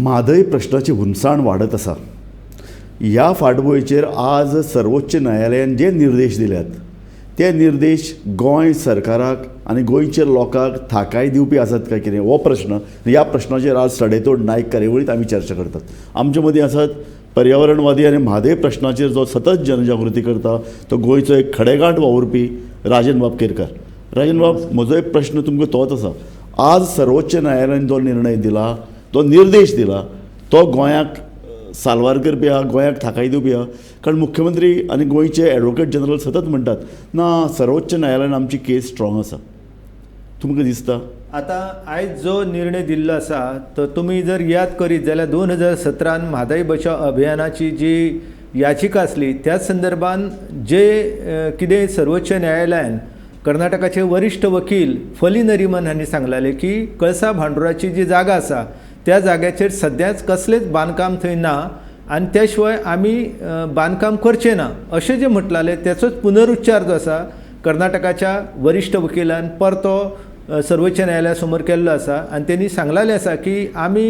म्हादय प्रश्नाची हुमसाण वाडत आसा. ह्या फाटभुंयेचेर आज सर्वोच्च न्यायालयान जे निर्देश दिल्यात ते निर्देश गोंय सरकाराक आनी गोंयच्या लोकांक थाकाय दिवपी आसात काय कितें हो प्रश्न. ह्या प्रश्नाचेर आज सडेतोड नायक कार्यावळींत आमी चर्चा करतात. आमचे मदीं आसात पर्यावरणवादी आनी म्हादय प्रश्नाचेर जो सतत जनजागृती करता तो गोंयचो एक खडेगांठ वावुरपी राजन बाब केरकार. राजन बाब, म्हजो एक प्रश्न तुमकां तोच आसा. आज सर्वोच्च न्यायालयान जो निर्णय दिला, तो निर्देश दिला, तो गोंयाक साल्वार करपी आहा, गोंयाक थाकाय दिवपी आहा. कारण मुख्यमंत्री आनी गोंयचे एडवोकेट जनरल सतत म्हणटात ना सर्वोच्च न्यायालयान आमची केस स्ट्रॉंग आसा. तुमकां दिसता? आता आयज जो निर्णय दिल्लो आसा तो तुमी जर याद करीत जाल्यार 2017 म्हादय बचाव अभियानाची जी याचिका आसली त्या संदर्भान जे कितें सर्वोच्च न्यायालयान कर्नाटकाचे वरिश्ठ वकील फली नरिमन हांणी सांगलेलें की कळसा भांडुराची जी जागा आसा त्या जाग्याचेर सद्याच कसलेंच बांदकाम थंय ना आनी त्या शिवाय आमी बांदकाम करचें ना अशें जें म्हटलालें त्याचोच पुनरुच्चार जो आसा कर्नाटकाच्या वरिश्ठ वकिलान परतो सर्वोच्च न्यायालया समोर केल्लो आसा. आनी तेणी सांगलेलें आसा की आमी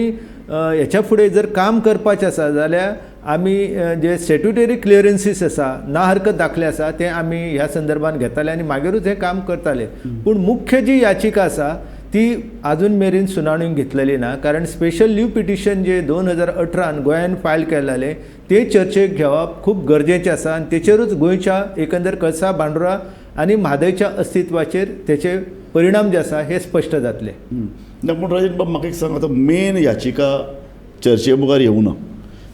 हेच्या फुडें जर काम करपाचें आसा जाल्यार आमी जे स्टॅट्युटरी क्लियरन्सीस आसा ना हरकत दाखले आसा ते आमी ह्या संदर्भान घेताले आनी मागीरूच हें काम करताले. पूण मुख्य जी याचिका आसा ती आजून मेरेन सुनावणेक घेतलेली ना. कारण स्पेशल लीव पिटिशन जे 2018 गोंयान फायल केल्लें ते चर्चेक घेवप खूब गरजेचें आसा आनी तेचेरूच गोंयच्या एकंदर कळसा भांडुरा आनी म्हादयच्या अस्तित्वाचेर तेचे परिणाम जे आसा हे स्पश्ट जातले. पूण राजन बाब, म्हाका एक सांग, आतां मेन याचिका चर्चे मुखार येवना.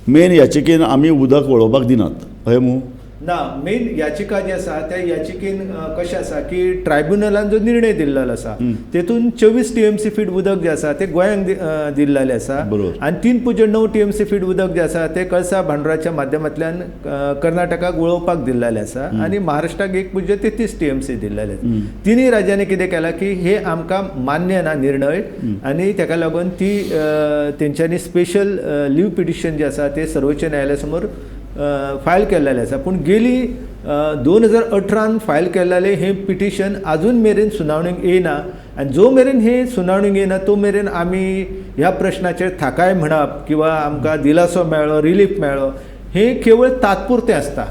मेन याचिकेन आमी उदक वळोवपाक दिनात हय मू ना. मेन याचिका जी आसा त्या याचिकेन कशें आसा की ट्रायब्युनलान जो निर्णय दिल्लो आसा तेतून 24 TMC फीट उदक जे आसा ते गोंयांक दिल्लें आसा आनी 3.9 TMC फीट उदक जे आसा ते कळसा भांडुराच्या माध्यमांतल्यान कर्नाटकाक वळोवपाक दिल्लें आसा आनी महाराष्ट्राक 1.33 TMC दिल्लें. तिनूय राज्यांनी कितें केलां की हे आमकां मान्य ना निर्णय आनी ताका लागून ती तेंच्यांनी स्पेशल लीव पिटिशन जे आसा ते सर्वोच्च न्यायालया समोर फायल केल्लेलें आसा. पूण गेली 2018 फायल केल्लेलें हें पिटिशन आजून मेरेन सुनावणेक येयना आनी जो मेरेन हें सुनावणेक येयना तो मेरेन आमी ह्या प्रश्नाचेर थाकाय म्हणप किंवा आमकां दिलासो मेळ्ळो, रिलीफ मेळ्ळो हें केवळ तात्पुरतें आसता.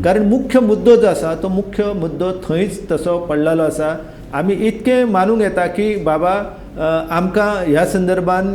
कारण मुख्य मुद्दो जो आसा तो मुख्य मुद्दो थंयच तसो पडलेलो आसा. आमी इतकें मानूंक येता की बाबा आमकां ह्या संदर्भान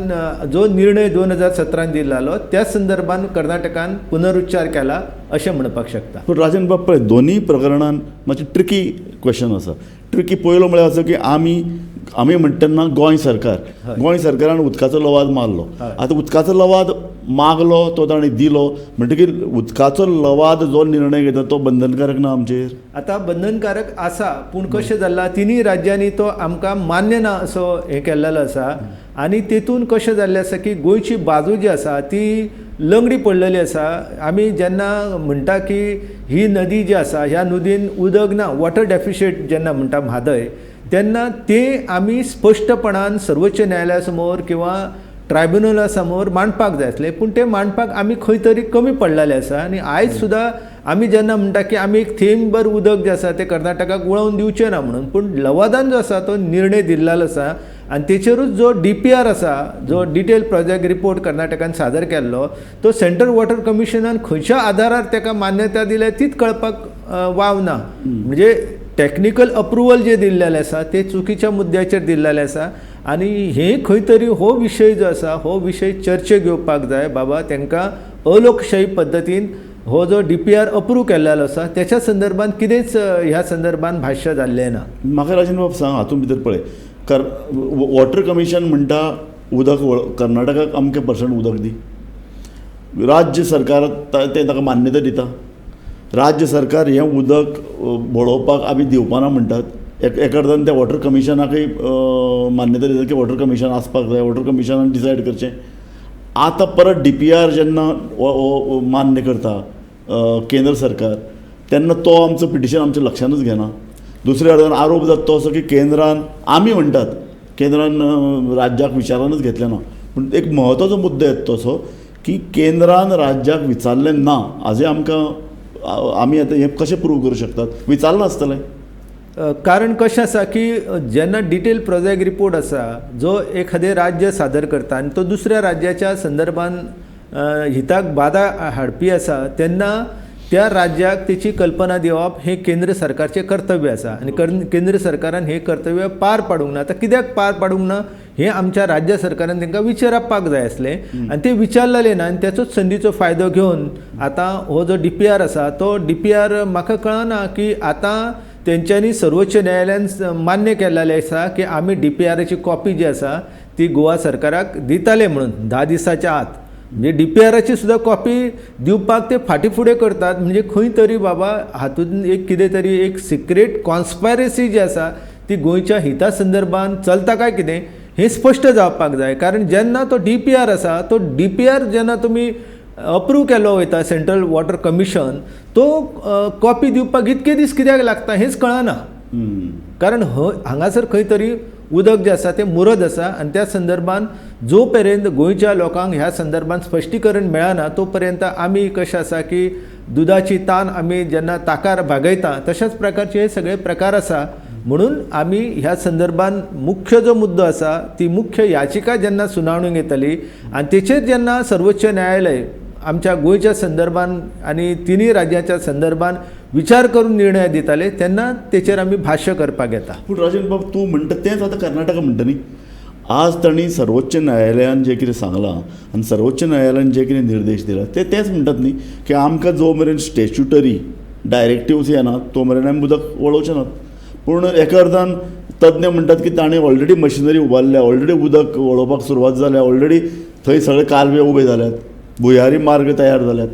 जो निर्णय 2017 दिल्लो त्या संदर्भान कर्नाटकान पुनरुच्चार केला अशें म्हणपाक शकता. पूण राजन बाब पळय, दोनूय प्रकरणान मातशें ट्रिकी क्वेश्चन आसा. ट्रिकी पयलो म्हळ्यार असो की आमी म्हणटा तेन्ना गोंय सरकारान उदकाचो लवाद मारलो. आतां उदकाचो लवाद मागलो तो ताणें दिलो म्हणटकीर उदकाचो लवाद जो निर्णय घेता तो बंधनकारक ना आमचेर? आतां बंधनकारक आसा पूण कशें जाल्ला तिनूय राज्यांनी तो आमकां मान्य ना असो हें केल्लेलो आसा आनी तेतून कशें जाल्लें आसा की गोंयची बाजू जी आसा ती लंगडी पडलेली आसा. आमी जेन्ना म्हणटा की ही नदी जी आसा ह्या नदीन उदक ना, वॉटर डेफिशीट जेन्ना म्हणटा म्हादय, तेन्ना ते आमी स्पश्टपणान सर्वोच्च न्यायालया समोर किंवा ट्रायब्युनला समोर मांडपाक जाय आसलें. पूण ते मांडपाक आमी खंय तरी कमी पडलेले आसा आनी आयज सुद्दां आमी जेन्ना म्हणटा की आमी एक थेंबभर उदक जें आसा तें कर्नाटकाक वळोवन दिवचें ना म्हणून, पूण लवादान जो आसा तो निर्णय दिल्लो आसा आनी तेचेरूच जो DPR आसा, जो डिटेल प्रोजेक्ट रिपोर्ट कर्नाटकान सादर केल्लो, तो सेंट्रल वॉटर कमिशनान खंयच्या आदारार ताका मान्यता दिल्या तीच कळपाक वाव ना. म्हणजे टॅक्निकल अप्रुवल जे दिल्लेलें आसा ते चुकीच्या मुद्द्याचेर दिल्लेलें आसा आनी हें खंय तरी हो विशय जो आसा हो विशय चर्चेक येवपाक जाय. बाबा तांकां अलोकशाही पद्दतीन हो जो DPR अप्रूव केल्लो आसा त्याच्या संदर्भान कितेंच ह्या संदर्भान भाश्य जाल्लें ना. म्हाका राजन बाब सांग, हातूंत भितर पळय वॉटर कमिशन म्हणटा उदक कर्नाटकाक अमकें % उदक दी, राज्य सरकार तें ताका मान्यता दिता. राज्य सरकार हें उदक वळोवपाक आमी दिवपाना म्हणटात. एका अर्थान त्या वॉटर कमिशनाकय मान्यता दिता की वॉटर कमिशन आसपाक जाय, वॉटर कमिशनान डिसायड करचें. आतां परत DPR जेन्ना मान्य करता केंद्र सरकार तेन्ना तो आमचो पिटिशन आमच्या लक्षानूच घेना. दुसऱ्या अर्थान आरोप जाता तो असो की केंद्रान आमी म्हणटात केंद्रान राज्याक विचारानूच घेतलें ना. पूण एक म्हत्वाचो मुद्दो येता तसो की केंद्रान राज्याक विचारलें ना हाजें आमकां आमी आतां हें कशें प्रूव करूं शकतात? विचारलें आसतलें. कारण कशें आसा की जेन्ना डिटेल प्रोजेक्ट रिपोर्ट आसा जो एखादें राज्य सादर करता आनी तो दुसऱ्या राज्याच्या संदर्भान हिताक बाधा हाडपी आसा तेन्ना त्या राज्याक तेची कल्पना दिवप हे केंद्र सरकारचें कर्तव्य आसा आनी केंद्र सरकारान हे कर्तव्य पार पाडूंक ना. आतां कित्याक पार पाडूंक ना हे आमच्या राज्य सरकारान तांकां विचारपाक जाय आसलें आनी ते विचारलेलें ना आनी त्याचोच संदीचो फायदो घेवन आतां हो जो DPR आसा तो DPR म्हाका कळना की आतां तेंच्यांनी सर्वोच्च न्यायालयान मान्य केल्लेलें आसा की आमी DPRची कॉपी जी आसा ती गोवा सरकाराक दिताले म्हणून 10 दिसाच्या आत. म्हणजे DPRची सुद्दां कॉपी दिवपाक ते फाटी फुडें करतात. म्हणजे खंय तरी बाबा हातूंत एक कितें तरी एक सिक्रेट कॉन्स्पायरसी जी आसा ती गोंयच्या हिता संदर्भान चलता काय कितें हें स्पश्ट जावपाक जाय. कारण जेन्ना तो DPR आसा तो DPR जेन्ना तुमी अप्रूव केलो वयता सेंट्रल वॉटर कमिशन तो कॉपी दिवपाक इतके दीस कित्याक लागता हेंच कळना. कारण हांगासर खंय तरी उदक जें आसा तें मुरत आसा आनी त्या संदर्भान जो पर्यंत गोंयच्या लोकांक ह्या संदर्भान स्पश्टीकरण मेळना तो पर्यंत आमी कशें आसा की दुदाची तान आमी जेन्ना ताकार भागयता तशाच प्रकारचे हे सगळे प्रकार आसा. म्हणून आमी ह्या संदर्भान मुख्य जो मुद्दो आसा ती मुख्य याचिका जेन्ना सुनावणेक येतली आनी तेचेर जेन्ना सर्वोच्च न्यायालय आमच्या गोंयच्या संदर्भान आनी तिनूय राज्याच्या संदर्भान विचार करून निर्णय दिताले तेन्ना तेचेर आमी भाश्य करपाक येता. पूण राजन बाब तूं म्हणटा तेंच आतां कर्नाटका म्हणटा न्ही. आज तांणी सर्वोच्च न्यायालयान जें कितें सांगलां आनी सर्वोच्च न्यायालयान जे कितें निर्देश दिला तेच म्हणटात न्ही की आमकां जो मेरेन स्टॅच्युटरी डायरेक्टिव्स येनात तो मेरेन आमी उदक वळोवचे नात. पूण एका अर्थान तज्ञ म्हणटात की ताणें ऑलरेडी मशिनरी उबारल्या, ऑलरेडी उदक वळोवपाक सुरवात जाल्या, ऑलरेडी थंय सगळे कालवे उबे जाल्यात, भुयारी मार्ग तयार जाल्यात.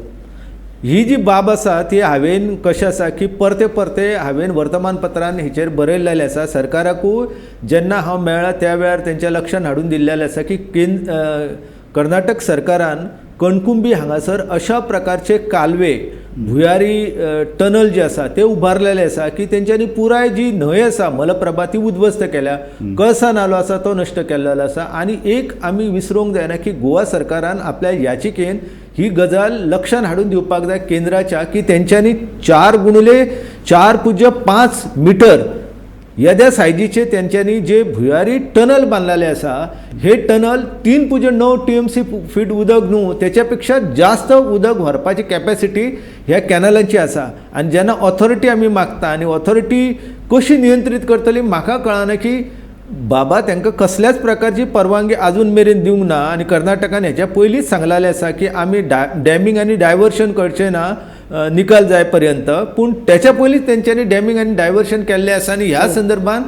ही जी बाब आसा ती हांवें कशें आसा की परते हांवें वर्तमानपत्रान हेचेर बरयल्लेलें आसा. सरकाराकूय जेन्ना हांव मेळ्ळा त्या वेळार तेंच्या लक्षांत हाडून दिल्लेलें आसा की कर्नाटक सरकारान कणकुंबी हांगासर अशा प्रकारचे कालवे भुयारी टनल जे आसा ते उबारलेले आसा की तेंच्यांनी पुराय जी न्हंय आसा मलप्रभा ती उद्ध्वस्त केल्या, कळसा नालो आसा तो नश्ट केल्लो आसा. आनी एक आमी विसरूंक जायना की गोवा सरकारान आपल्या याचिकेन ही गजाल लक्षांत हाडून दिवपाक जाय केंद्राच्या की तेंच्यांनी 4x4.5 मिटर येद्या सायजीचे तेंच्यांनी जे भुयारी टनल बांदलेले आसा हे टनल 3.9 TMC फीट उदक न्हू तेच्या पेक्षा जास्त उदक व्हरपाची कॅपॅसिटी ह्या कॅनलांची आसा. आनी जेन्ना ऑथॉरिटी आमी मागता आनी ऑथॉरिटी कशी नियंत्रीत करतली म्हाका कळना की बाबा तांकां कसल्याच प्रकारची परवानगी आजून मेरेन दिवंक ना. आनी कर्नाटकान हेच्या पयलींच सांगलेलें आसा की आमी डॅमींग आनी डायवर्शन करचें ना निकाल जाय पर्यंत. पूण त्याच्या पयलींच तेंच्यांनी डॅमींग आनी डायवर्शन केल्लें आसा आनी ह्या संदर्भान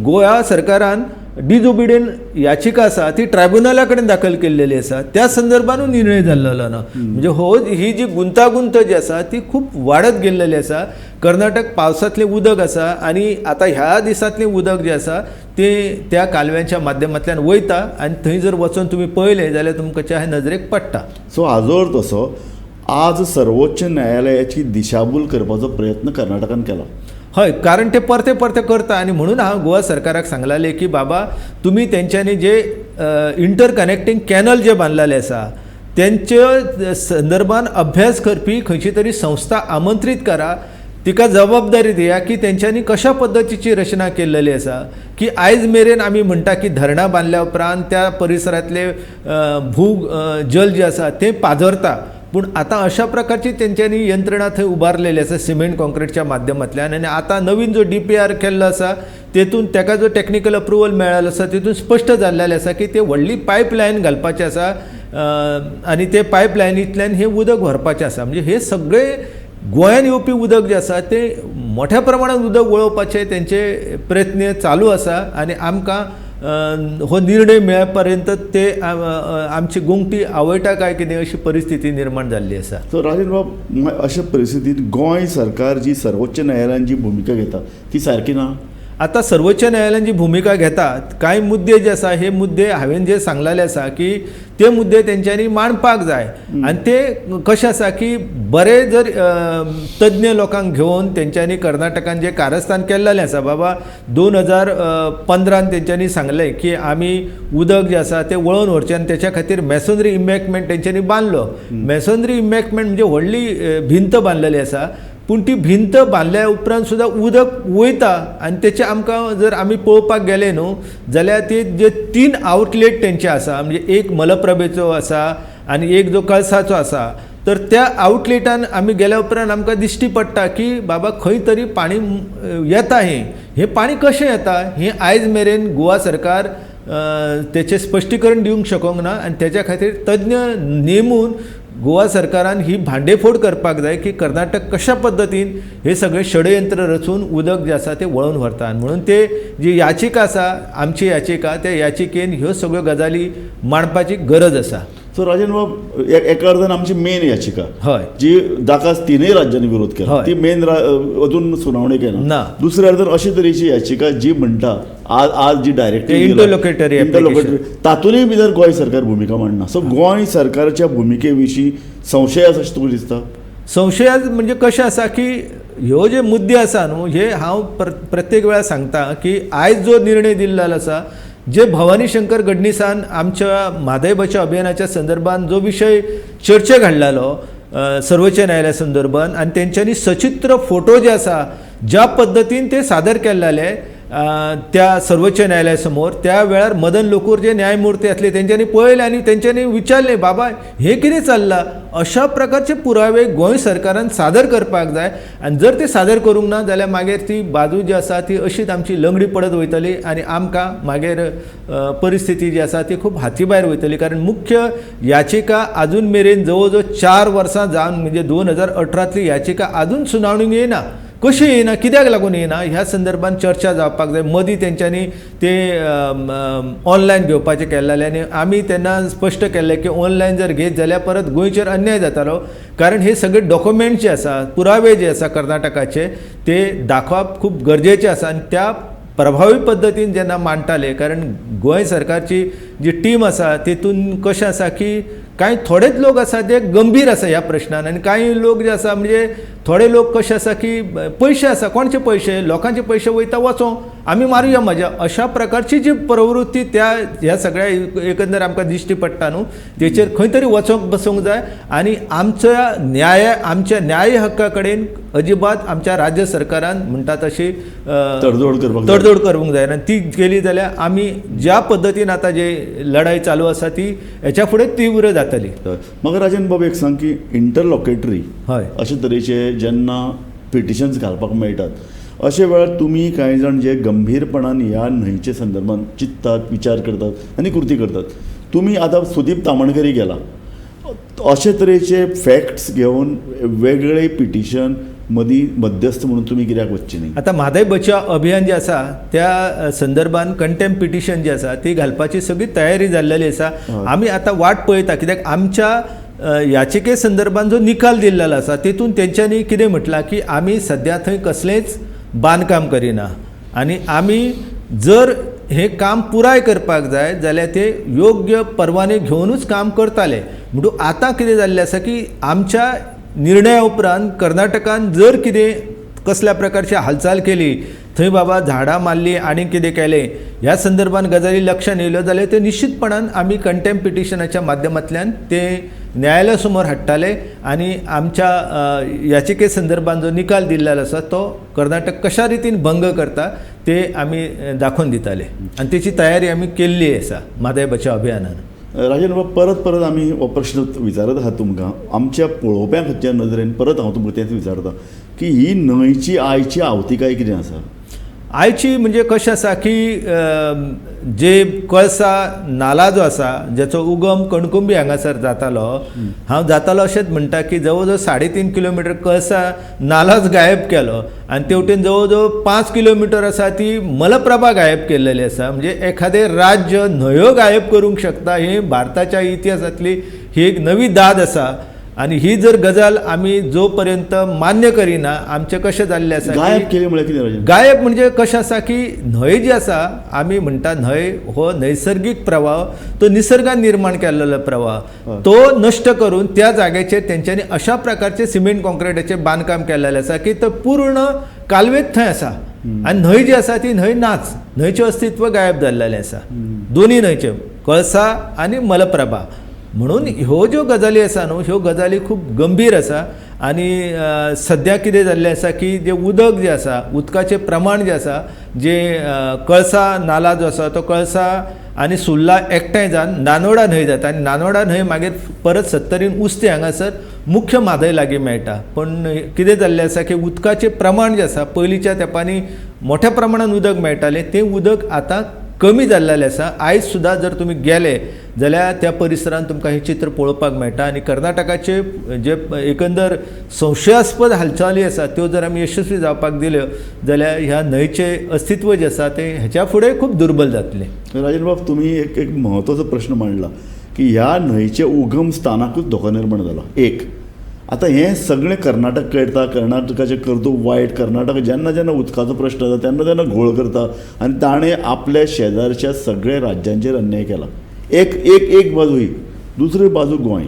गोवा सरकारान डिजओबिडियंट याचिका आसा ती ट्रायब्युनला कडेन दाखल केल्लेली आसा. त्या संदर्भानूय निर्णय जाल्लो ना. म्हणजे ही जी गुंतागुंत जी आसा ती खूब वाडत गेल्लेली आसा. कर्नाटक पावसांतलें उदक आसा आनी आतां ह्या दिसांतलें उदक जें आसा तें त्या कालव्यांच्या माध्यमांतल्यान वयता आनी थंय जर वचून तुमी पळयलें जाल्यार तुमच्या नजरेक पडटा. सो हाजो अर्थ असो आज सर्वोच्च न्यायालयाची दिशाभूल करपाचो प्रयत्न कर्नाटकान केला. हय, कारण ते परते करता आनी म्हणून हांव गोवा सरकाराक सांगलेलें की बाबा तुमी तेंच्यांनी जे इंटरकनेक्टिंग कॅनल जे बांदलेले आसा तेंचे संदर्भान अभ्यास करपी खंयची तरी संस्था आमंत्रीत करा, तिका जबाबदारी दिया की तेंच्यांनी कशा पद्दतीची रचना केल्लेली आसा. की आयज मेरेन आमी म्हणटा की धरणां बांदल्या उपरांत त्या परिसरांतले जल जे आसा तें पाझरता. पूण आतां अशा प्रकारची तेंच्यांनी यंत्रणा थंय उबारलेली आसा सिमेंट कॉन्क्रीटच्या माध्यमांतल्यान. आनी आतां नवीन जो DPR केल्लो आसा तेतून ताका जो टॅक्निकल अप्रुवल मेळ्ळेलो आसा तेतून स्पश्ट जाल्लेलें आसा की ते व्हडली पायपलायन घालपाचें आसा आनी ते पायपलायनींतल्यान हें उदक व्हरपाचें आसा. म्हणजे हे सगळे गोंयांत येवपी उदक जें आसा तें मोठ्या प्रमाणांत उदक वळोवपाचे तेंचे प्रयत्न चालू आसा. आनी आमकां हो निर्णय मेळ्ळे पर्यंत ते आमची गोंगटी आवयटा काय कितें अशी परिस्थिती निर्माण जाल्ली आसा. सो राजन बाब अशा परिस्थितींत गोंय सरकार जी सर्वोच्च न्यायालयान जी भुमिका घेता ती सारकी ना. आतां सर्वोच्च न्यायालयान जी भुमिका घेतात कांय मुद्दे जे आसा हे मुद्दे हांवें जे सांगलेले आसा की ते मुद्दे तेंच्यांनी मांडपाक जाय. आनी ते कशें आसा की बरे जर तज्ञ लोकांक घेवन तेंच्यांनी कर्नाटकान जे कारस्थान केल्लेलें आसा बाबा 2015 तेंच्यांनी सांगलें की आमी उदक जें आसा तें वळोवन व्हरचें आनी तेच्या खातीर मॅसोनरी इम्बॅकमेंट तेंच्यांनी बांदलो. मॅसोनरी इम्बॅकमेंट म्हणजे व्हडली भिंत बांदलेली आसा. पूण ती भिंत बांदल्या उपरांत सुद्दां उदक वयता आनी तेचे आमकां जर आमी पळोवपाक गेले न्हू जाल्यार ते जे 3 आवटलेट तेंचे आसा म्हणजे एक मलप्रभेचो आसा आनी एक जो कळसाचो आसा तर त्या आवटलेटान आमी गेल्या उपरांत आमकां दिश्टी पडटा की बाबा खंय तरी पाणी येता हें पाणी कशें येता हें आयज मेरेन गोवा सरकार तेचें स्पश्टीकरण दिवंक शकूंक ना आनी तेच्या खातीर तज्ञ नेमून गोवा सरकारान ही भांडेफोड करपाक जाय की कर्नाटक कशा पद्दतीन हे सगळे षडयंत्र रचून उदक जें आसा तें वळोवन व्हरता आनी म्हणून ते जी याचिका आसा आमची याचिका त्या याचिकेन ह्यो सगळ्यो गजाली मांडपाची गरज आसा. सो राजन बाब एका अर्थान आमची मेन याचिका हय जी जाका 3 राज्यांनी विरोध केला हय. ती मेन अजून सुनावणेक येना ना. दुसऱ्या अर्थान अशे तरेची याचिका जी म्हणटा आज जी डायरेक्टिव्ह इंटरलोकेटरी तातूंतय भितर गोंय सरकार भुमिका मांडना. सो गोंय सरकारच्या भुमिके विशीं संशय आसा अशें तुका दिसता? संशयात म्हणजे कशें आसा की ह्यो जे मुद्दे आसा न्हू हे हांव प्रत्येक वेळार सांगता की आयज जो निर्णय दिल्लो आसा जे भवानी शंकर गडणीसान आमच्या म्हादय बचाव अभियानाच्या संदर्भात जो विशय चर्चेक हाडलेलो सर्वोच्च न्यायालया संदर्भात आनी तेंच्यांनी सचित्र फोटो जे आसा ज्या पद्दतीन ते सादर केल्ले त्या सर्वोच्च न्यायालया समोर त्या वेळार मदन लोकूर जे न्यायमूर्ती आसले तेंच्यांनी पळयले आनी तेंच्यांनी विचारले बाबा हे कितें चल्लां अशा प्रकारचे पुरावे गोंय सरकारान सादर करपाक जाय आनी जर ते सादर करूंक ना जाल्यार मागीर ती बाजू जी आसा ती अशीच आमची लंगडी पडत वयतली आनी आमकां मागीर परिस्थिती जी आसा ती खूब हाती भायर वयतली कारण मुख्य याचिका अजून मेरेन जवळ जवळ 4 वर्सां जावन म्हणजे 2018तली याचिका अजून सुनावणेक येना. कशी येना कित्याक लागून येना ह्या संदर्भात चर्चा जावपाक जाय. मदीं तेंच्यांनी ते ऑनलायन घेवपाचें केल्लें आनी आमी तेन्ना स्पश्ट केल्लें की ऑनलायन जर घेत जाल्यार परत गोंयचेर अन्याय जातालो कारण हे सगळे डॉक्युमेंट जे आसा पुरावे जे आसा कर्नाटकाचे ते दाखोवप खूब गरजेचें आसा आनी त्या प्रभावी पद्दतीन जेन्ना मांडटाले कारण गोंय सरकारची जी टीम आसा तेतून कशें आसा की कांय थोडेच लोक आसा ते गंभीर आसा ह्या प्रश्नान आनी कांय लोक जे आसा म्हणजे थोडे लोक कशे आसा की पयशे आसा कोणचे पयशे लोकांचे पयशे वयता वचों आमी मारुया मजा अशा प्रकारची जी प्रवृत्ती त्या ह्या सगळ्या एकंदर आमकां दिश्टी पडटा न्हू तेचेर खंय तरी वचोंक बसूंक जाय आनी आमच्या न्याय हक्का कडेन अजिबात आमच्या राज्य सरकारान म्हणटा तशी तडजोड करूंक जायना. ती केली जाल्यार आमी ज्या पद्दतीन आतां जे लढाई चालू आसा ती हेच्या फुडें तीव्र जातली. म्हाका राजन बाब एक सांग की इंटरलॉकेटरी हय अशे तरेचे जेन्ना पिटिशन्स घालपाक मेळटात अशे वेळार तुमी कांय जाण जे गंभीरपणान ह्या न्हंयचे संदर्भात चिंततात विचार करतात आनी कृती करतात तुमी आतां सुदीप तामणकरी गेला अशे तरेचे फॅक्ट्स घेवन वेगळे पिटिशन मदीं मध्यस्थ म्हणून तुमी कित्याक वचची न्ही? आतां म्हादय बचाव अभियान जे आसा त्या संदर्भान कंटेम्प पिटिशन जी आसा ती घालपाची सगळी तयारी जाल्लेली आसा. आमी आतां वाट पळयता कित्याक आमच्या याचिके संदर्भान जो निकाल दिल्लो आसा तेतून तेंच्यांनी कितें म्हटलां की आमी सद्या थंय कसलेंच बांदकाम करिना आनी आमी जर हे काम पुराय करपाक जाय जाल्यार ते योग्य परवाने घेवनूच काम करताले. म्हणून आतां कितें जाल्लें आसा की आमच्या निर्णया उपरांत कर्नाटकान जर कितें कसल्या प्रकारची हालचाल केली थंय बाबा झाडां मारली आनी कितें केलें ह्या संदर्भात गजाली लक्षांत येयल्यो जाल्यार ते निश्चितपणान आमी कंटेम्प पिटिशनाच्या माध्यमांतल्यान ते न्यायालया समोर हाडटाले आनी आमच्या याचिके संदर्भात जो निकाल दिल्लो आसा तो कर्नाटक कशा रितीन भंग करता ते आमी दाखोवन दिताले आनी तेची तयारी आमी केल्ली आसा म्हादय बचाव अभियानान. राजन बाब परत आमी हो प्रश्न विचारत आहात तुमकां आमच्या पळोवप्यां खातीर नदरेन परत हांव तुमकां तेंच विचारता की ही न्हंयची आयची आवतिकाय कितें आसा? आयची म्हणजे कशें आसा की जे कळसा नाला जो आसा जेचो उगम कणकुंबी हांगासर जातालो हांव जातालो अशेंच म्हणटा की जवळ जवळ 3.5 किलोमिटर कळसा नालाच गायब केलो आनी तेवटेन जवळ जवळ 5 किलोमिटर आसा ती मलप्रभा गायब केल्लेली आसा. म्हणजे एखादें राज्य न्हंयो गायब करूंक शकता ही भारताच्या इतिहासांतली ही एक नवी दाद आसा आनी ही जर गजाल आमी जो पर्यंत मान्य करिना आमचें कशें जाल्लें आसा गायब केली म्हळ्यार कितें? गायब म्हणजे कशें आसा की न्हंय जी आसा आमी म्हणटा न्हंय हो नैसर्गीक प्रवाह तो निसर्गान निर्माण केल्लो प्रवाह तो नश्ट करून त्या जाग्याचेर तेंच्यांनी अशा प्रकारचे सिमेंट कॉन्क्रिटाचे बांदकाम केल्लेलें आसा की तो पूर्ण कालवेत थंय आसा आनी न्हंय जी आसा ती न्हंय नाच न्हंयचें अस्तित्व गायब जाल्लेलें आसा दोनी न्हंयचे कळसा आनी मलप्रभा. म्हणून ह्यो ज्यो गजाली आसा न्हू ह्यो गजाली खूब गंभीर आसा आनी सद्या कितें जाल्लें आसा की जे उदक जें आसा उदकाचें प्रमाण जें आसा जे कळसा नाला जो आसा तो कळसा आनी सुर्ला एकठांय जावन नानोडा न्हंय जाता आनी नानोडा न्हंय मागीर परत सत्तरीन उस्ते हांगासर मुख्य म्हादय लागीं मेळटा. पण कितें जाल्लें आसा की उदकाचें प्रमाण जें आसा पयलींच्या तेंपांनी मोठ्या प्रमाणान उदक मेळटालें तें उदक आतां कमी जाल्लेलें आसा. आयज सुद्दां जर तुमी गेले जाल्यार त्या परिसरांत तुमकां हें चित्र पळोवपाक मेळटा आनी कर्नाटकाचे जे एकंदर संशयास्पद हालचाली आसा त्यो जर आमी यशस्वी जावपाक दिल्यो जाल्यार ह्या न्हंयचें अस्तित्व जें आसा तें हेच्या फुडें खूब दुर्बल जातलें. राजन बाब, तुम्ही एक महत्वाचो प्रश्न मांडला की ह्या न्हंयचे उगम स्थानाकूच धोको निर्माण जाला. एक आतां हें सगळें कर्नाटक कळटा, कर्नाटकाचें कर्तूब वायट, कर्नाटक जेन्ना जेन्ना उदकाचो प्रश्न जाता तेन्ना तेन्ना घोळ करता आनी ताणें आपल्या शेजारच्या सगळ्या राज्यांचेर अन्याय केला. एक एक एक बाजू ही, दुसरी बाजू गोंय.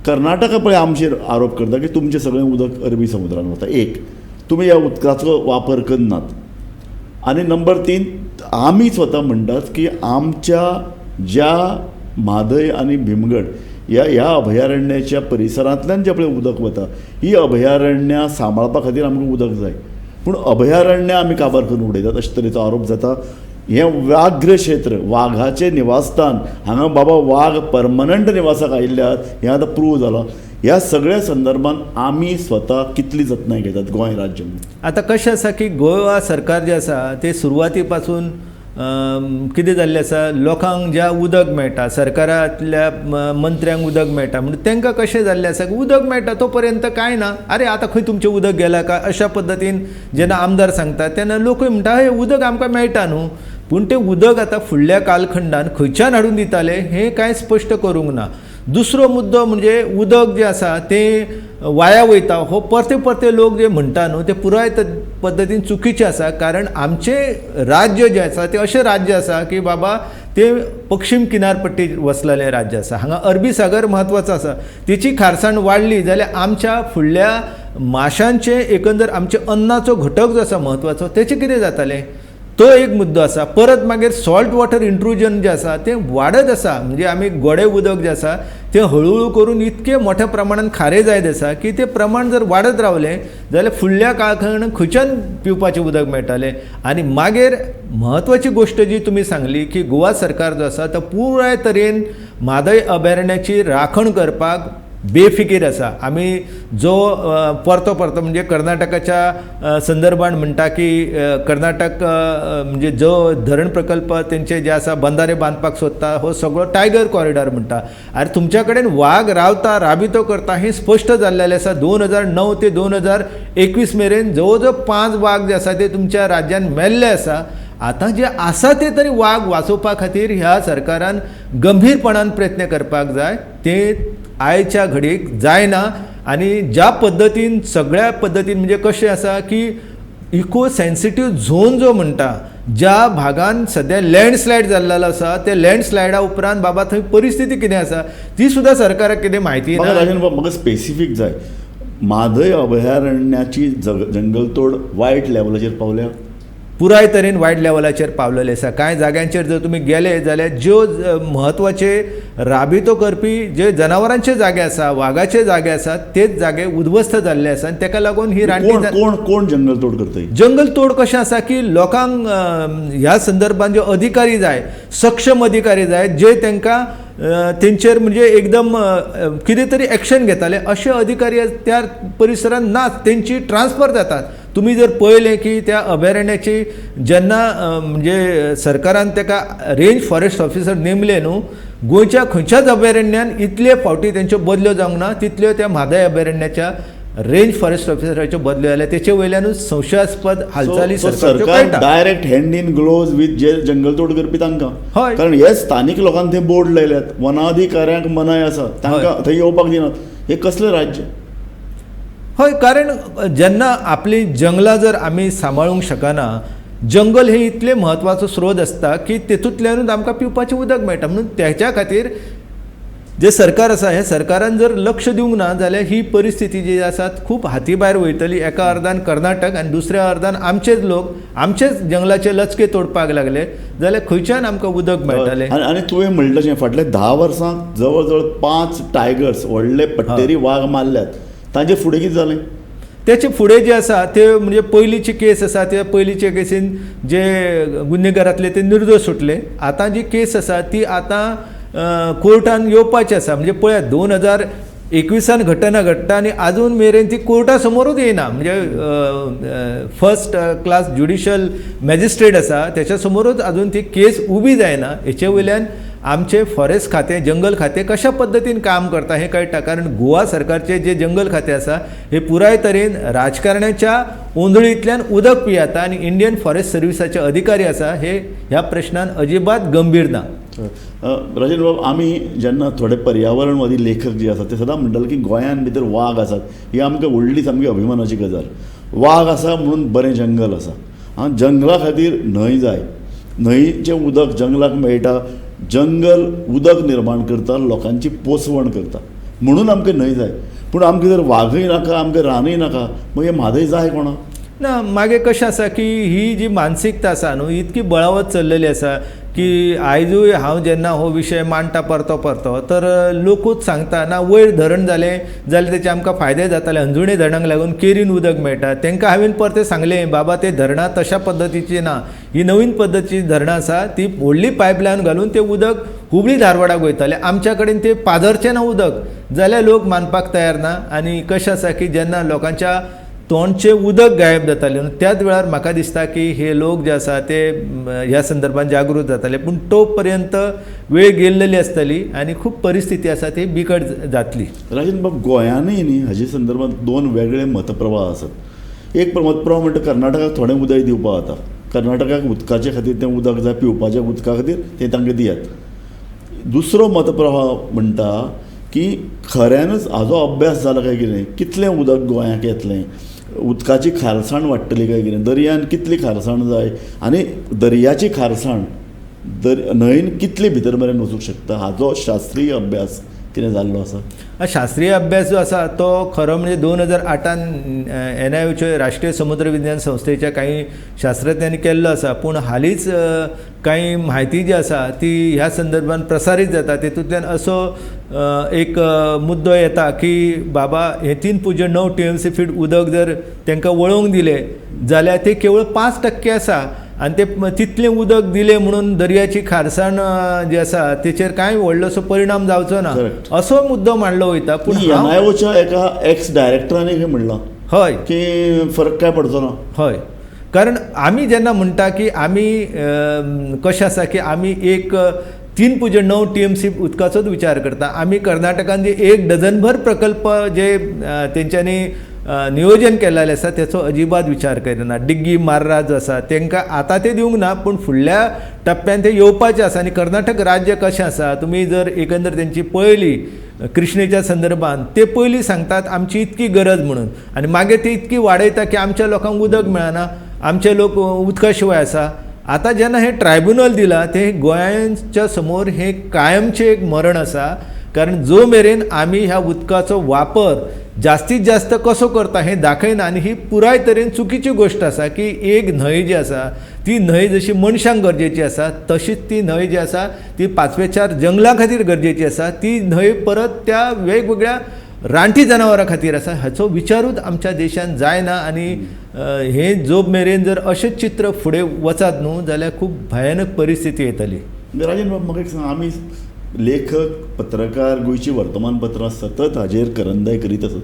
कर्नाटका पळय आमचेर आरोप करता की तुमचें सगळें उदक अरबी समुद्रान वता. एक, तुमी ह्या उदकाचो वापर करनात. आनी नंबर 3, आमी स्वता म्हणटात की आमच्या ज्या म्हादय आनी भीमगड ह्या अभयारण्याच्या परिसरांतल्यान जें पळय उदक वता ही अभयारण्यां सांबाळपा खातीर आमकां उदक जाय. पूण अभयारण्यां आमी काबार करून उडयतात अशे तरेचो आरोप जाता. हें व्याघ्र क्षेत्र, वाघाचें निवासस्थान, हांगा बाबा वाघ परमनंट निवासाक आयिल्ल्यात हें आतां प्रूव जालां. ह्या सगळ्या संदर्भान आमी स्वता कितली जतनाय घेतात गोंय राज्य म्हणून? आतां कशें आसा की गोवा सरकार जें आसा तें सुरवाती पासून कितें जाल्लें आसा, लोकांक ज्या उदक मेळटा, सरकारांतल्या मंत्र्यांक उदक मेळटा म्हणून तांकां कशें जाल्लें आसा की उदक मेळटा तो पर्यंत कांय ना, आरे आतां खंय तुमचें उदक गेलां काय अशा पद्दतीन जेन्ना आमदार सांगता तेन्ना लोकूय म्हणटा हे उदक आमकां मेळटा न्हू. पूण तें उदक आतां फुडल्या कालखंडान खंयच्यान हाडून दिताले हें कांय स्पश्ट करूंक ना. दुसरो मुद्दो म्हणजे उदक जें आसा तें वाया वयता हो परते परते लोक जे म्हणटा न्हू ते पुराय पद्दतीन चुकीचें आसा. कारण आमचें राज्य जें आसा तें अशें राज्य आसा की बाबा तें पश्चिम किनारपट्टी वसलेलें राज्य आसा. हांगा अरबी सागर म्हत्वाचो आसा. तेची खारसाण वाडली जाल्यार आमच्या फुडल्या माशांचें एकंदर आमच्या अन्नाचो घटक जो आसा म्हत्वाचो तेचें कितें जातालें तो एक मुद्दो आसा. परत मागीर सॉल्ट वॉटर इंट्रुजन जें आसा तें वाडत आसा. म्हणजे आमी गोडे उदक जें आसा तें हळूहळू करून इतकें मोठ्या प्रमाणान खारें जायत आसा की तें प्रमाण जर वाडत रावलें जाल्यार फुडल्या काळखंड खंयच्यान पिवपाचें उदक मेळटलें. आनी मागीर म्हत्वाची गोश्ट जी तुमी सांगली की गोवा सरकार जो आसा तो पुराय तरेन म्हादय अभयारण्याची राखण करपाक बेफिकीर आसा. आमी जो परतो म्हणजे कर्नाटकाच्या संदर्भान म्हणटा की कर्नाटक म्हणजे जो धरण प्रकल्प तेंचे जे आसा बंधारे बांदपाक सोदता हो सगळो टायगर कॉरिडॉर म्हणटा. आनी तुमच्या कडेन वाघ रावता राबितो करता हें स्पश्ट जाल्लेलें आसा. 2009 ते 2021 मेरेन जवळ जवळ 5 वाघ जे आसा ते तुमच्या राज्यान मेल्ले आसा. आतां जे आसा ते तरी वाघ वाचोवपा खातीर ह्या सरकारान गंभीरपणान प्रयत्न करपाक जाय. ते आयच्या घडीक जायना. आनी ज्या पद्दतीन सगळ्या पद्दतीन म्हणजे कशें आसा की इको सेन्सिटीव झोन जो म्हणटा ज्या भागान सद्या लँडस्लायड जाल्लो आसा त्या लँडस्लायडा उपरांत बाबा थंय परिस्थिती कितें आसा ती सुद्दां सरकाराक कितें म्हायती ना. राजन बाब, म्हाका स्पेसिफीक जाय. म्हादय अभयारण्याची जंगलतोड वायट लेवलाचेर पावल्या? पुराय तरेन वायट लेवलाचेर पावलेले आसा. कांय जाग्यांचेर जर तुमी गेले जाल्यार ज्यो म्हत्वाचे राबितो करपी जे जनावरांचे जागे आसा, वाघाचे जागे आसात तेच जागे उद्ध्वस्त जाल्ले आसा. आनी ताका लागून ही रानटी कोण जंगलतोड करता? जंगलतोड कशें आसा की लोकांक ह्या संदर्भान जे अधिकारी जाय, सक्षम अधिकारी जाय जे तांकां तेंचेर म्हणजे एकदम कितें तरी एक्शन घेताले अशे अधिकारी त्या परिसरांत नात. तेंची ट्रान्सफर जातात. तुम्ही जर पळयलें की त्या अभयारण्याची जेन्ना म्हणजे सरकारान ताका रेंज फॉरेस्ट ऑफिसर नेमले न्हू, गोंयच्या खंयच्याच अभयारण्यान इतले फावटी तेंच्यो बदल्यो जावंक ना तितल्यो त्या म्हादय अभयारण्याच्या रेंज फॉरेस्ट ऑफिसराच्यो बदल्यो जाल्यात. तेचे वयल्यानूच संशयास्पद हालचाली सरकार direct hand in gloves with J जंगलतोड करपी तांकां. हय, कारण हे स्थानिक लोकांक ते बोर्ड लायल्यात, वनाधिकाऱ्यांक मनाय आसा, तांकां थंय येवपाक दिनात. हे कसलें राज्य? हय, कारण जेन्ना आपली जंगलां जर आमी सांबाळूंक शकना, जंगल हे इतले म्हत्वाचो स्रोत आसता की तेतूंतल्यानूच आमकां पिवपाचें उदक मेळटा. म्हणून त्याच्या खातीर जे सरकार आसा हे सरकारान जर लक्ष दिवंक ना जाल्यार ही परिस्थिती जी आसा खूब हाती भायर वयतली. एका अर्दान कर्नाटक आनी दुसऱ्या अर्दान आमचेच लोक आमचेच जंगलाचे लचके तोडपाक लागले जाल्यार खंयच्यान आमकां उदक मेळटलें? आनी तुवें म्हणलें फाटल्या 10 वर्सांक जवळ जवळ 5 टायगर्स व्हडले पट्टेरी वाघ मारल्यात. तांचे फुडें कितें जालें? त्याचे फुडें जे आसा ते म्हणजे पयलींची केस आसा त्या पयलींचे केसीन जे गुन्हेगारातले ते निर्दोश सुटले. आतां जी केस आसा ती आतां कोर्टान येवपाची आसा. म्हणजे पळयात 2021 घटना घडटा आनी आजून मेरेन ती कोर्टा समोरूच येयना. म्हणजे फर्स्ट क्लास ज्युडिशियल मॅजिस्ट्रेट आसा त्याच्या समोरूच आजून ती केस उबी जायना. हेचे वयल्यान आमचे फॉरेस्ट खातें जंगल खातें कशा पद्दतीन काम करता हें कळटा. कारण गोवा सरकारचे जे जंगल खातें आसा हे पुराय तरेन राजकारण्याच्या ओंदळींतल्यान उदक पियेता आनी इंडियन फॉरेस्ट सर्विसाचे अधिकारी आसा हे ह्या प्रश्नान अजिबात गंभीर ना. राजेंद्र बाब, आमी जेन्ना थोडे पर्यावरणवादी लेखक जे आसात ते सदां म्हणटाले की गोंयान भितर वाग आसात. ही आमकां व्हडली सामकी अभिमानाची गजाल. वाग आसा म्हणून बरें जंगल आसा. जंगला खातीर न्हंय जाय. न्हंयचें उदक जंगलाक मेळटा. जंगल उदक निर्माण करता, लोकांची पोसवण करता, म्हणून आमकां न्हंय जाय. पूण आमकां जर वागय नाका, आमकां रानय नाका, मग हे म्हादय जाय कोणाक? ना, मागे कशें आसा की ही जी मानसिकता आसा न्हू इतकी बळावत चल्लेली आसा की आयजूय हांव जेन्ना हो विशय मांडटा परतो तर लोकूच सांगता ना वयर धरण जालें जाल्यार तेचे आमकां फायदे जाताले. अंजुणे धरणाक लागून केरीन उदक मेळटा. तांकां हांवें परतें सांगलें बाबा ते धरणां तशा पद्दतीची ना. ही नवीन पद्दतीची धरणां आसा ती व्हडली पायपलायन घालून तें उदक हुबळी धारवाडाक वयतालें. आमच्या कडेन तें पाजरचें ना उदक जाल्यार लोक मानपाक तयार ना. आनी कशें आसा की जेन्ना लोकांच्या तोंडचें उदक गायब जातालें त्याच वेळार म्हाका दिसता की हे लोक जे आसा ते ह्या संदर्भात जागृत जाताले. पूण तो पर्यंत वेळ गेल्लेली आसतली आनी खूब परिस्थिती आसा ती बिकट जातली. राजेंद्र बाब, गोंयानूय न्ही हाजे संदर्भात दोन वेगळे मतप्रवाह आसात. एक मतप्रवाह म्हणटा कर्नाटकाक थोडें उदक दिवपा जाता. कर्नाटकाक उदकाचे खातीर तें उदक जाय पिवपाच्या उदका खातीर तें तांकां दियात. दुसरो मतप्रवाह म्हणटा की खऱ्यानूच हाजो अभ्यास जाला काय कितें, कितलें उदक गोंयाक येतलें, उदकाची खारसाण वाडटली काय कितें, दर्यान कितली खारसाण जाय आनी दर्याची खारसाण न्हंयन कितली भितर मेरेन वचूंक शकता हाजो शास्त्रीय अभ्यास कितें जाल्लो आसा? शास्त्रीय अभ्यास जो आसा तो खरो म्हणजे 2008 NIOचे राष्ट्रीय समुद्र विज्ञान संस्थेच्या काही शास्त्रज्ञांनी केल्लो आसा. पूण हालींच काही माहिती जी आसा ती ह्या संदर्भात प्रसारीत जाता. तेतूंतल्यान असो एक मुद्दो येता की बाबा हे 3.9 TMC फीट उदक जर तांकां वळोवंक दिलें जाल्यार ते केवळ 5% आसा. आनी ते तितलें उदक दिलें म्हणून दर्याची खारसाण जी आसा तेचेर कांय व्हडलोसो परिणाम जावचो ना असो मुद्दो मांडलो वयता. पूण NIOच्या एका एक्स डायरेक्टरांनी हें म्हणलां हय की फरक काय पडचो ना. हय, कारण आमी जेन्ना म्हणटा की आमी कशें आसा की आमी एक 3.9 TMC उदकाचोच विचार करता. आमी कर्नाटकान जे 1 डझनभर प्रकल्प जे तेंच्यांनी नियोजन केल्लेलें आसा तेचो अजिबात विचार करिना. डिग्गी मार्रा जो आसा तांकां आतां ते दिवंक ना पूण फुडल्या टप्प्यान ते येवपाचें आसा. आनी कर्नाटक राज्य कशें आसा तुमी जर एकंदर तेंची पळयली कृष्णेच्या संदर्भात ते पयलीं सांगतात आमची इतकी गरज म्हणून आनी मागीर ते इतकी वाडयता की आमच्या लोकांक उदक मेळना, आमचे लोक उदका शिवाय आसा. आतां जेन्ना हें ट्रायब्युनल दिलां ते गोंयांच्या समोर हें कायमचें एक मरण आसा. कारण जो मेरेन आमी ह्या उदकाचो वापर जास्तीत जास्त कसो करता हें दाखयना. आनी ही पुराय तरेन चुकीची गोश्ट आसा की एक न्हंय जी आसा ती न्हंय जशी मनशांक गरजेची आसा तशीच ती न्हंय जी आसा ती 5वेचार जंगलां खातीर गरजेची आसा. ती न्हंय परत त्या वेगवेगळ्या रानटी जनावरां खातीर आसा. हाचो विचारूच आमच्या देशान जायना. आनी हें जो मेरेन जर अशेंच चित्र फुडें वचत न्हू जाल्यार खूब भयानक परिस्थिती येतली. राजेंद्र बाब, म्हाका एक सांग, आमी लेखक पत्रकार गोंयची वर्तमानपत्रां सतत हाजेर करंदाय करीत आसात.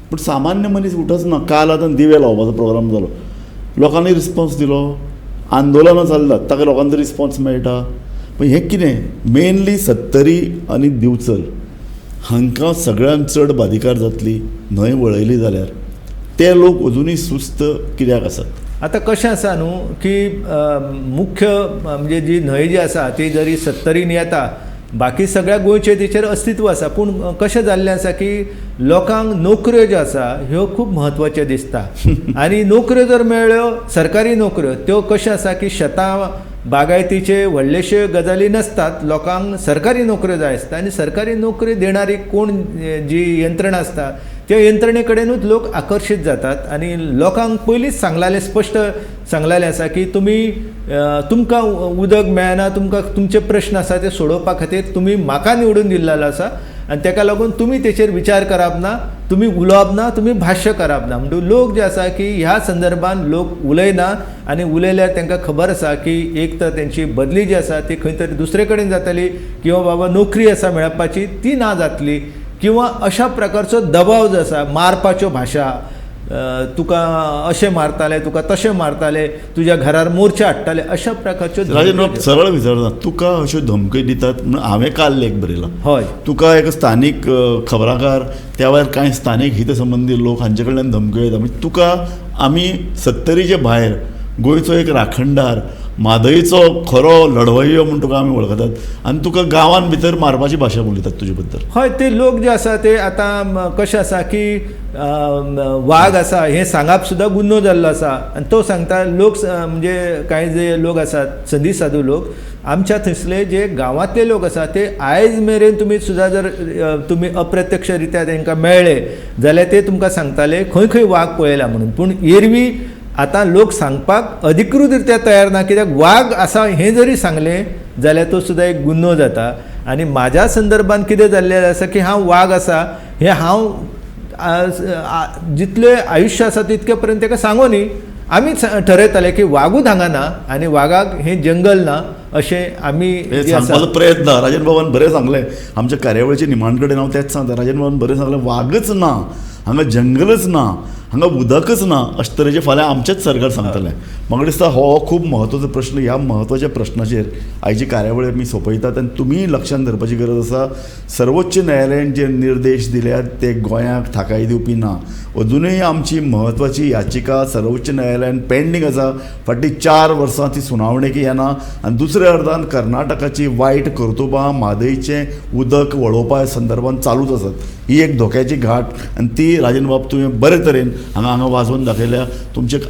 पूण सामान्य मनीस उठच ना. काल आतां दिवे लावपाचो प्रोग्राम जालो, लोकांनी रिस्पॉन्स दिलो, आंदोलनां चल्लात ताका लोकांचो रिस्पॉन्स मेळटा. पूण हें कितें मेनली सत्तरी आनी दिवचल हांकां सगळ्यांत चड बादिकार जातली न्हंय वळयली जाल्यार. ते लोक अजुनूय सुस्त कित्याक आसात? आतां कशें आसा न्हू की मुख्य म्हणजे जी न्हंय जी आसा ती जरी सत्तरीन येता बाकी सगळ्या गोंयचे तेचेर अस्तित्व आसा. पूण कशें जाल्लें आसा की लोकांक नोकऱ्यो ज्यो आसा ह्यो खूब म्हत्वाच्यो दिसता. आनी नोकऱ्यो जर मेळ्ळ्यो सरकारी नोकऱ्यो त्यो कशें आसा की शेतां बागायतीचे व्हडलेशे गजाली नसतात. लोकांक सरकारी नोकऱ्यो जाय आसता आनी सरकारी नोकरी देणारी कोण जी यंत्रणा आसता त्या यंत्रणे कडेनूच लोक आकर्शीत जातात. आनी लोकांक पयलींच सांगलालें स्पश्ट सांगलालें आसा की तुमकां उदक मेळना, तुमकां तुमचे प्रश्न आसा ते सोडोवपा खातीर तुमी म्हाका निवडून दिल्लो आसा आनी ताका लागून तुमी तेचेर विचार करप ना, तुम्ही उलोवप ना, तुम्ही भाश्य करप ना. म्हणजे लोक जे आसा की ह्या संदर्भान लोक उलयना आनी उलयल्यार तांकां खबर आसा की एक तर तेंची बदली जी आसा ती खंय तरी दुसरे कडेन जातली, किंवा बाबा नोकरी आसा मेळपाची ती ना जातली, किंवा अशा प्रकारचो दबाव जो आसा, मारपाच्यो भाशा, तुका अशें मारताले, तुका तशें मारताले, तुज्या घरार मोर्चे हाडटाले, अशा प्रकारच्यो राजन बाब सरळ विचारता, तुका अश्यो धमक्यो दितात म्हणून हांवें काल लेख बरयला. हय. तुका एक स्थानीक खबराकार, त्या भायर कांय स्थानीक हितसंबंधी लोक हांचे कडल्यान धमक्यो येता. म्हणजे तुका आमी 70चे भायर गोंयचो एक राखणदार, म्हादयचो खरो लढवय्यो म्हूण तुका आमी वळखतात, आनी तुका गांवांत भितर मारपाची भाशा उलयतात तुजे बद्दल. हय, ते लोक जे आसा ते आतां कशें आसा की वाग आसा हें सांगप सुद्दां गुन्हो जाल्लो आसा, आनी तो सांगता. लोक म्हणजे कांय जे लोक आसात संदी साधू लोक, आमच्या थंयसले जे गांवांतले लोक आसा ते आयज मेरेन तुमी सुद्दां जर तुमी अप्रत्यक्ष रित्या तांकां मेळ्ळे जाल्यार ते तुमकां सांगताले खंय खंय वाग पळयला म्हणून. पूण एरवी आतां लोक सांगपाक अधिकृत रित्या तयार ना, कित्याक वाग आसा हें जरी सांगलें जाल्यार तो सुद्दां एक गुन्हो जाता. आनी म्हाज्या संदर्भान कितें जाल्लें आसा की हांव वाग आसा हें हांव जितलें आयुश्य आसा तितके पर्यंत ताका सांगो न्ही. आमीच ठरयताले की वागूच हांगा ना आनी वागाक हें जंगल ना अशें आमी सांगपाचो प्रयत्न. राजन बाबान बरें सांगलें, आमच्या कार्यावळीचे निमाणे कडेन हांव तेंच सांगता. राजन बाबान बरें सांगलें, वागच ना हांगा, जंगलच ना हांगा, उदकच ना, अशे तरेचे फाल्यां आमचेच सरकार सांगतलें. म्हाका दिसता हो खूब म्हत्वाचो प्रश्न. ह्या म्हत्वाच्या प्रश्नाचेर आयची कार्यावळी आमी सोंपयतात आनी तुमी लक्षांत धरपाची गरज आसा. सर्वोच्च न्यायालयान जे निर्देश दिल्यात ते गोंयाक थाकाय दिवपी ना. अजुनूय आमची म्हत्वाची याचिका सर्वोच्च न्यायालयान पेंडींग आसा. फाटलीं 4 वर्सां ती सुनावणेक येना, आनी दुसऱ्या अर्दान कर्नाटकाची वायट कर्तुबां, म्हादयचें उदक वळोवपा संदर्भान चालूच आसात. ही एक धोक्याची घाट, आनी ती राजन बाब तुवें बरे तरेन हांगा वाजोवन दाखयल्या.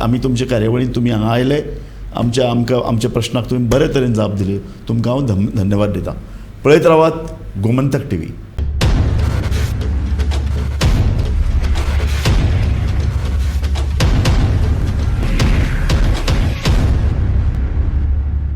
आमी तुमचे कार्यावळीन तुमी हांगा आयले, आमच्या प्रश्नाक तुवें बरे तरेन जाप दिली. तुमकां हांव धन्यवाद दिता. पळयत रावात गोमंतक TV.